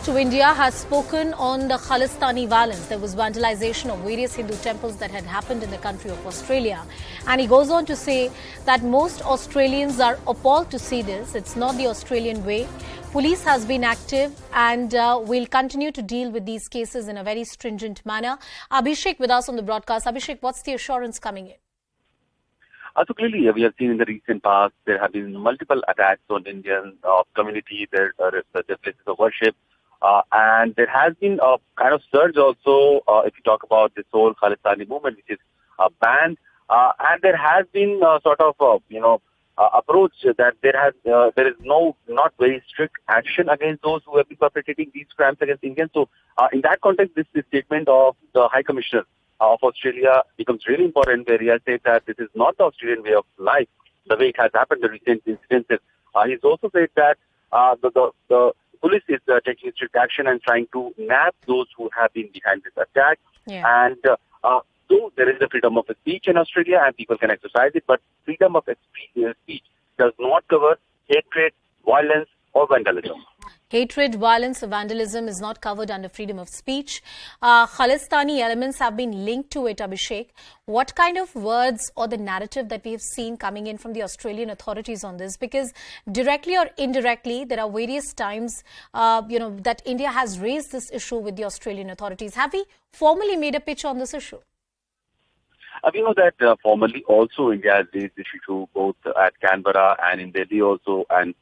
to India has spoken on the Khalistani violence. There was vandalization of various Hindu temples that had happened in the country of Australia. And he goes on to say that most Australians are appalled to see this. It's not the Australian way. Police has been active and will continue to deal with these cases in a very stringent manner. Abhishek with us on the broadcast. Abhishek, what's the assurance coming in? So clearly, we have seen in the recent past, there have been multiple attacks on Indian community, their places of worship. And there has been a kind of surge also, if you talk about this whole Khalistani movement, which is banned. And there has been sort of, approach that there is not very strict action against those who have been perpetrating these crimes against Indians. So in that context, this statement of the High Commissioner of Australia becomes really important, where he has said that this is not the Australian way of life, the way it has happened, the recent incidences. He's also said that the police is taking strict action and trying to nab those who have been behind this attack. Yeah. And so there is the freedom of speech in Australia and people can exercise it, but freedom of speech does not cover hatred, violence or vandalism. Hatred, violence or vandalism is not covered under freedom of speech. Khalistani elements have been linked to it, Abhishek. What kind of words or the narrative that we have seen coming in from the Australian authorities on this? Because directly or indirectly, there are various times, that India has raised this issue with the Australian authorities. Have we formally made a pitch on this issue? We know that formally also India has raised this issue both at Canberra and in Delhi also, and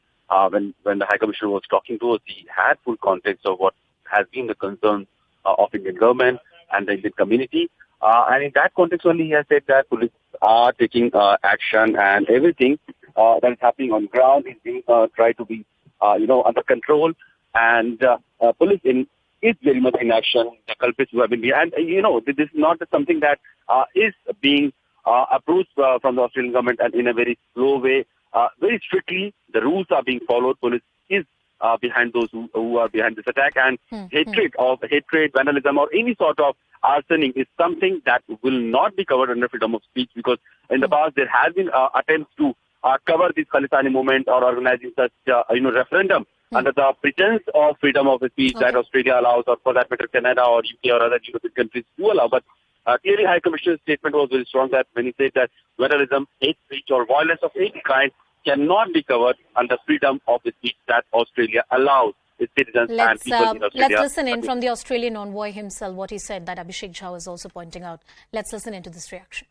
when the High Commissioner was talking to us, he had full context of what has been the concerns of Indian government and the Indian community. And in that context only, he has said that police are taking action and everything that is happening on ground is being tried to be, under control. And police is very much in action. The culprits who have been behind. And, this is not something that is being approved from the Australian government and in a very slow way. Very strictly, the rules are being followed. Police is behind those who are behind this attack. And hatred, vandalism, or any sort of arsoning is something that will not be covered under freedom of speech, because in the past there has been attempts to cover this Khalistani movement or organizing such referendum under the pretense of freedom of speech that Australia allows, or for that matter Canada or UK or other European countries do allow. But clearly, High Commissioner's statement was very strong that when he said that vandalism, hate speech or violence of any kind cannot be covered under freedom of speech that Australia allows its citizens and people in Australia. Let's listen in from the Australian envoy himself, what he said, that Abhishek Jha was also pointing out. Let's listen into this reaction.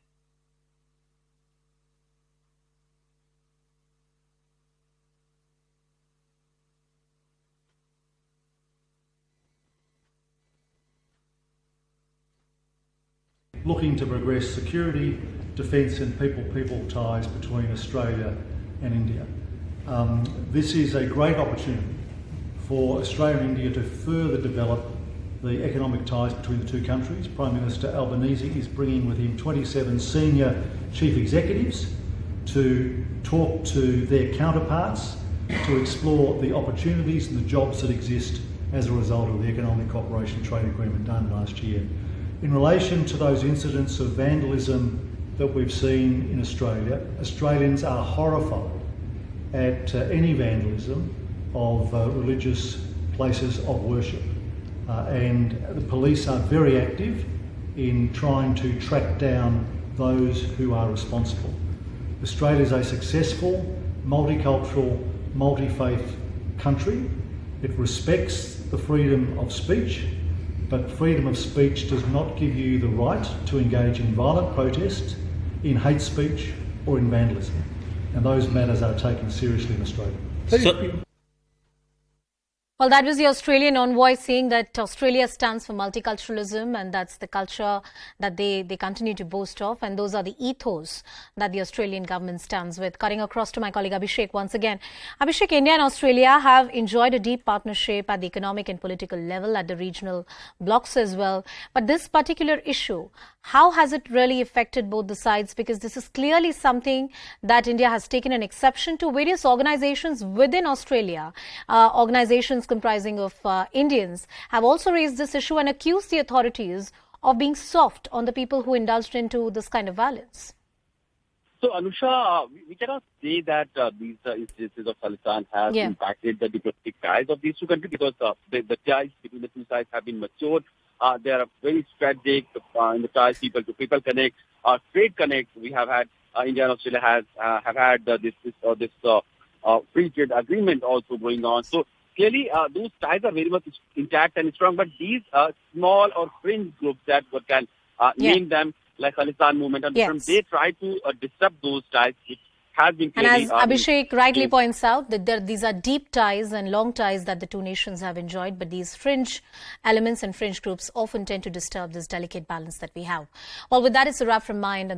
Looking to progress security, defence and people-people ties between Australia and India. This is a great opportunity for Australia and India to further develop the economic ties between the two countries. Prime Minister Albanese is bringing with him 27 senior chief executives to talk to their counterparts to explore the opportunities and the jobs that exist as a result of the Economic Cooperation Trade Agreement done last year. In relation to those incidents of vandalism that we've seen in Australia, Australians are horrified at any vandalism of religious places of worship. And the police are very active in trying to track down those who are responsible. Australia is a successful, multicultural, multi-faith country. It respects the freedom of speech, but freedom of speech does not give you the right to engage in violent protest, in hate speech or in vandalism. And those matters are taken seriously in Australia. Well, that was the Australian envoy saying that Australia stands for multiculturalism, and that's the culture that they continue to boast of, and those are the ethos that the Australian government stands with. Cutting across to my colleague Abhishek once again. Abhishek, India and Australia have enjoyed a deep partnership at the economic and political level, at the regional blocks as well. But this particular issue, how has it really affected both the sides? Because this is clearly something that India has taken an exception to. Various organizations within Australia, organizations comprising of Indians, have also raised this issue and accused the authorities of being soft on the people who indulged into this kind of violence. So, Anusha, we cannot say that these instances of Khalistan have impacted the diplomatic ties of these two countries because the ties between the two sides have been matured. They are very strategic in the ties, people to people connect, trade connect. We have had India and Australia have had this free trade agreement also going on. So clearly, those ties are very much intact and strong. But these small or fringe groups that what can name them like Khalistan movement and they try to disrupt those ties, which has been clearly. And as Abhishek rightly points out, that these are deep ties and long ties that the two nations have enjoyed, but these fringe elements and fringe groups often tend to disturb this delicate balance that we have. Well, with that, it's a wrap from my end.